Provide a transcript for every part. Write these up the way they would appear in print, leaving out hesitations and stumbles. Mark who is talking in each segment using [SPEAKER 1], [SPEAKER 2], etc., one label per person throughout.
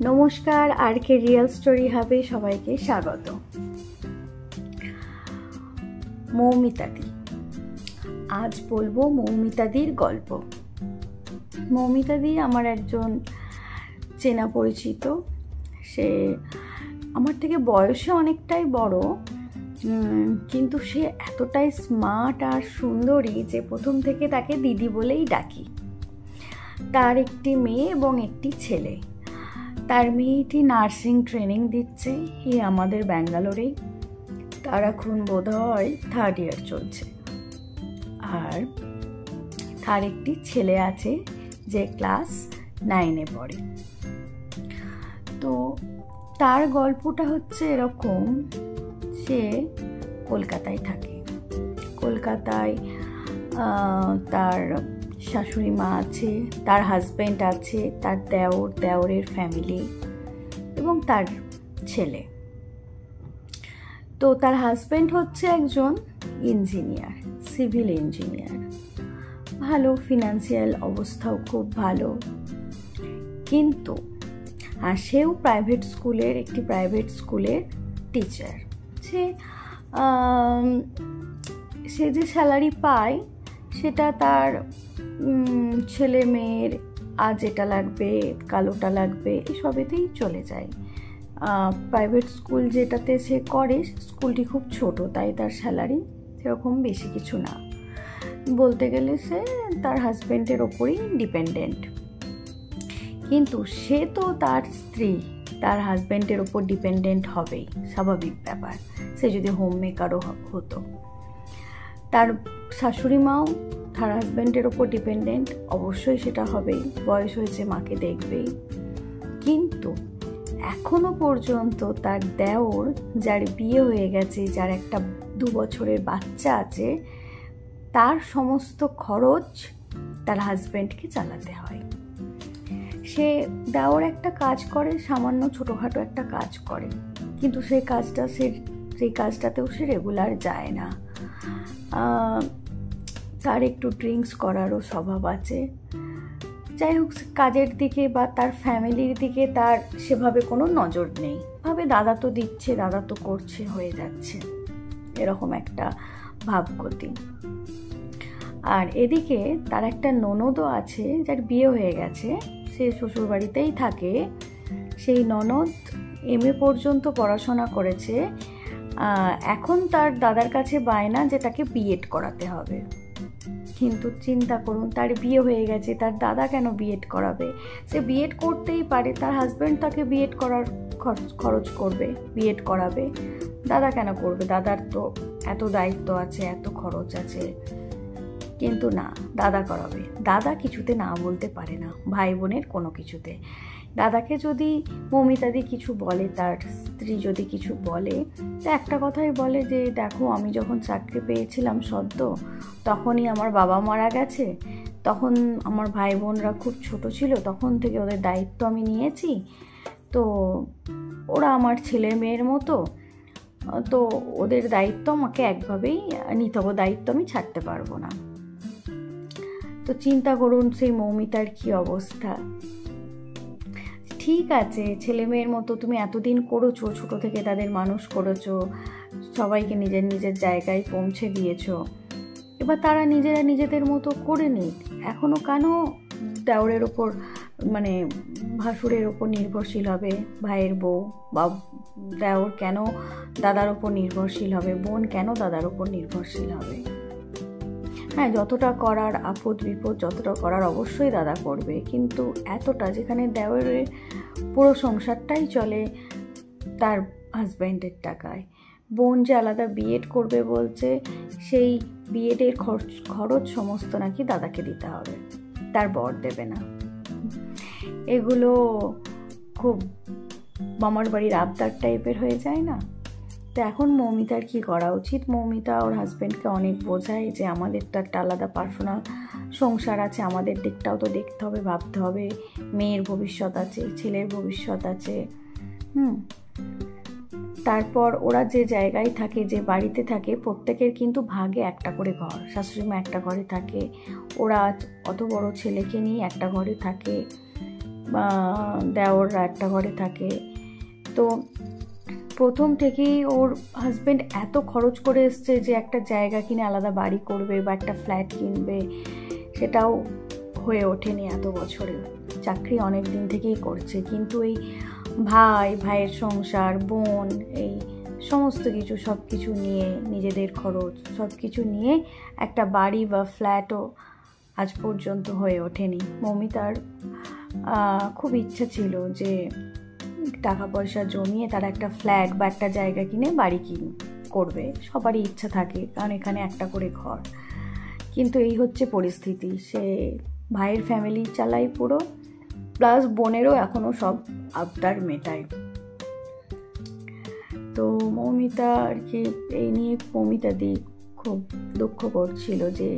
[SPEAKER 1] নমস্কার, আর কে real story হাবে সবাইকে স্বাগত। মৌমিতাদি, আজ বলবো মৌমিতাদির গল্প। মৌমিতাদি আমার একজন চেনা পরিচিত। সে আমার থেকে বয়সে অনেকটাই বড়, কিন্তু সে এতটাই স্মার্ট আর সুন্দরী যে প্রথম থেকে তাকে দিদি বলেই ডাকি। তার একটি মেয়ে এবং একটি ছেলে। তার মেয়েটি নার্সিং ট্রেনিং দিচ্ছে আমাদের ব্যাঙ্গালোরেই। তার এখন বোধহয় 3rd ইয়ার চলছে। আর তার একটি ছেলে আছে যে ক্লাস 9-এ পড়ে। তো তার গল্পটা হচ্ছে এরকম, সে কলকাতায় থাকে। কলকাতায় তার শাশুড়ি মা আছে, তার হাজব্যান্ড আছে, তার দেওরের ফ্যামিলি এবং তার ছেলে। তো তার হাজব্যান্ড হচ্ছে একজন ইঞ্জিনিয়ার, সিভিল ইঞ্জিনিয়ার, ভালো, ফিনান্সিয়াল অবস্থাও খুব ভালো। কিন্তু আর সেও একটি প্রাইভেট স্কুলের টিচার। সে যে স্যালারি পায় সেটা তার ছেলে মেয়ের আজ এটা লাগবে, কাল ওটা লাগবে, এসবেতেই চলে যায়। প্রাইভেট স্কুল যেটাতে সে করে, স্কুলটি খুব ছোট, তাই তার স্যালারি সেরকম বেশি কিছু না। বলতে গেলে সে তার হাজব্যান্ডের ওপরই ডিপেন্ডেন্ট। কিন্তু সে তো তার স্ত্রী, তার হাজব্যান্ডের ওপর ডিপেন্ডেন্ট হবেই, স্বাভাবিক ব্যাপার। সে যদি হোম মেকারও হতো, তার শাশুড়ি মাও তার হাজব্যান্ডের ওপর ডিপেন্ডেন্ট, অবশ্যই সেটা হবেই। বয়স হয়েছে, মাকে দেখবেই। কিন্তু এখনো পর্যন্ত তার দেওর, যার বিয়ে হয়ে গেছে, যার একটা 2 বছরের বাচ্চা আছে, তার সমস্ত খরচ তার হাজব্যান্ডকে চালাতে হয়। সে দেওর একটা কাজ করে, সামান্য ছোটোখাটো একটা কাজ করে, কিন্তু সেই কাজটাতেও সে রেগুলার যায় না। তার একটু ড্রিঙ্কস করারও স্বভাব আছে। যাই হোক, কাজের দিকে বা তার ফ্যামিলির দিকে তার সেভাবে কোনো নজর নেই। ভাবে দাদা তো দিচ্ছে, দাদা তো করছে, হয়ে যাচ্ছে, এরকম একটা ভাবগতি। আর এদিকে তার একটা ননদও আছে, যার বিয়ে হয়ে গেছে, সে শ্বশুরবাড়িতেই থাকে। সেই ননদ MA পর্যন্ত পড়াশোনা করেছে। এখন তার দাদার কাছে বায়না যে তাকে B.Ed করাতে হবে। কিন্তু চিন্তা করুন, তার বিয়ে হয়ে গেছে, তার দাদা কেন B.Ed করাবে? সে B.Ed করতেই পারে, তার হাজব্যান্ড তাকে B.Ed করার খরচ করবে, B.Ed করাবে। দাদা কেন করবে? দাদার তো এত দায়িত্ব আছে, এত খরচ আছে। কিন্তু না, দাদা করাবে। দাদা কিছুতে না বলতে পারে না, ভাই বোনের কোনো কিছুতে। দাদাকে যদি মৌমিতাদি কিছু বলে, তার স্ত্রী যদি কিছু বলে, তো একটা কথাই বলে যে, দেখো, আমি যখন চাকরি পেয়েছিলাম সদ্য, তখনই আমার বাবা মারা গেছে। তখন আমার ভাই বোনরা খুব ছোট ছিল, তখন থেকে ওদের দায়িত্ব আমি নিয়েছি। তো ওরা আমার ছেলে মেয়ের মতো, তো ওদের দায়িত্ব আমাকে একভাবেই নিতে হবে, দায়িত্ব আমি ছাড়তে পারবো না। তো চিন্তা করুন সেই মৌমিতার কি অবস্থা। ঠিক আছে, ছেলে মেয়ের মতো তুমি এতদিন করেছো, ছোট থেকে তাদের মানুষ করেছো, সবাইকে নিজের নিজের জায়গায় পৌঁছে দিয়েছো। এবার তারা নিজেরা নিজেদের মতো করে নিক। এখনও কেন দেওরের ওপর, মানে ভাসুরের ওপর নির্ভরশীল হবে? ভাইয়ের বউ বা দেওর কেন দাদার ওপর নির্ভরশীল হবে? বোন কেন দাদার ওপর নির্ভরশীল হবে? হ্যাঁ, যতটা করার, আপদ বিপদ যতটা করার অবশ্যই দাদা করবে, কিন্তু এতটা, যেখানে দেওরের পুরো সংসারটাই চলে তার হাজব্যান্ডের টাকায়। বোন যে আলাদা B.Ed করবে বলছে, সেই B.Ed-এর খরচ সমস্ত নাকি দাদাকে দিতে হবে, তার বর দেবে না। এগুলো খুব মামার বাড়ির আবদার টাইপের হয়ে যায় না? তো এখন মৌমিতার কি করা উচিত? মৌমিতা ওর হাজব্যান্ডকে অনেক বোঝায় যে আমাদের তো একটা আলাদা পার্সোনাল সংসার আছে, আমাদের দিকটাও তো দেখতে হবে, ভাবতে হবে। মেয়ের ভবিষ্যৎ আছে, ছেলের ভবিষ্যৎ আছে। তারপর ওরা যে জায়গায় থাকে, যে বাড়িতে থাকে, প্রত্যেকের কিন্তু ভাগে একটা করে ঘর। শাশুড়িমা একটা ঘরে থাকে, ওরা অত বড় ছেলেকে নিয়ে একটা ঘরে থাকে। দেওররা একটা ঘরে থাকে। তো প্রথম থেকেই ওর হাজব্যান্ড এত খরচ করে এসছে যে একটা জায়গা কিনে আলাদা বাড়ি করবে বা একটা ফ্ল্যাট কিনবে, সেটাও হয়ে ওঠেনি এত বছরে। চাকরি অনেক দিন থেকেই করছে, কিন্তু এই ভাইয়ের সংসার, বোন, এই সমস্ত কিছু সব কিছু নিয়ে, নিজেদের খরচ সব কিছু নিয়ে একটা বাড়ি বা ফ্ল্যাটও আজ পর্যন্ত হয়ে ওঠেনি। মৌমিতার খুব ইচ্ছা ছিল যে টাকা পয়সা জমিয়ে তারা একটা ফ্ল্যাট বা একটা জায়গা কিনে বাড়ি করবে। সবারই ইচ্ছা থাকে, কারণ এখানে একটা করে ঘর। কিন্তু এই হচ্ছে পরিস্থিতি, সে ভাইয়ের ফ্যামিলি চালাই পুরো, প্লাস বোনেরও এখনও সব আবদার মেটায়। তো মৌমিতা আর কি এই নিয়ে মৌমিতা দি খুব দুঃখ করছিল যে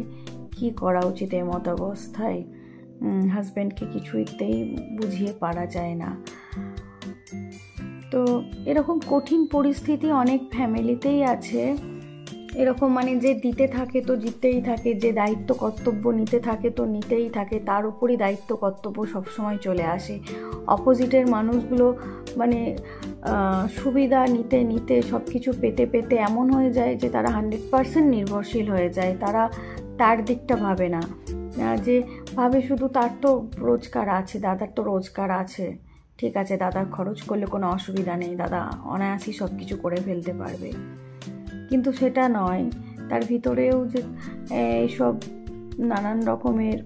[SPEAKER 1] কি করা উচিত এই মতাবস্থায়। হাজব্যান্ডকে কিছুতেই বুঝিয়ে পারা যায় না। তো এরকম কঠিন পরিস্থিতি অনেক ফ্যামিলিতেই আছে। এরকম মানে যে দিতে থাকে তো জিততেই থাকে, যে দায়িত্ব কর্তব্য নিতে থাকে তো নিতেই থাকে, তার উপরই দায়িত্ব কর্তব্য সবসময় চলে আসে। অপোজিটের মানুষগুলো মানে সুবিধা নিতে নিতে সব কিছু পেতে পেতে এমন হয়ে যায় যে তারা 100% নির্ভরশীল হয়ে যায়। তারা তার দিকটা ভাবে না, যে ভাবে শুধু তার তো রোজগার আছে, দাদার তো রোজগার আছে, ঠিক আছে দাদার খরচ করলে কোনো অসুবিধা নেই, দাদা অনায়াসই সব কিছু করে ফেলতে পারবে। কিন্তু সেটা নয়, তার ভিতরেও যে এইসব নানান রকমের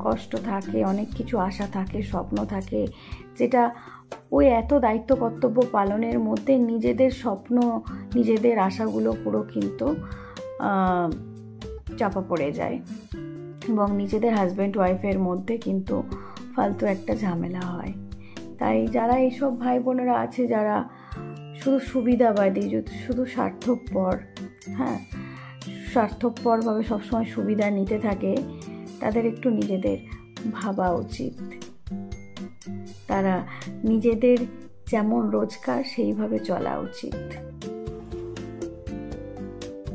[SPEAKER 1] কষ্ট থাকে, অনেক কিছু আশা থাকে, স্বপ্ন থাকে, যেটা ওই এত দায়িত্ব কর্তব্য পালনের মধ্যে নিজেদের স্বপ্ন, নিজেদের আশাগুলো পুরো কিন্তু চাপা পড়ে যায়, এবং নিজেদের হাজব্যান্ড ওয়াইফের মধ্যে কিন্তু ফালতু একটা ঝামেলা হয়। তাই যারা এইসব ভাই বোনেরা আছে, যারা শুধু সুবিধাবাদী, শুধু স্বার্থপর, স্বার্থপরভাবে সবসময় সুবিধা নিতে থাকে, তাদের একটু নিজেদের ভাবা উচিত। তারা নিজেদের যেমন রোজগার সেইভাবে চলা উচিত।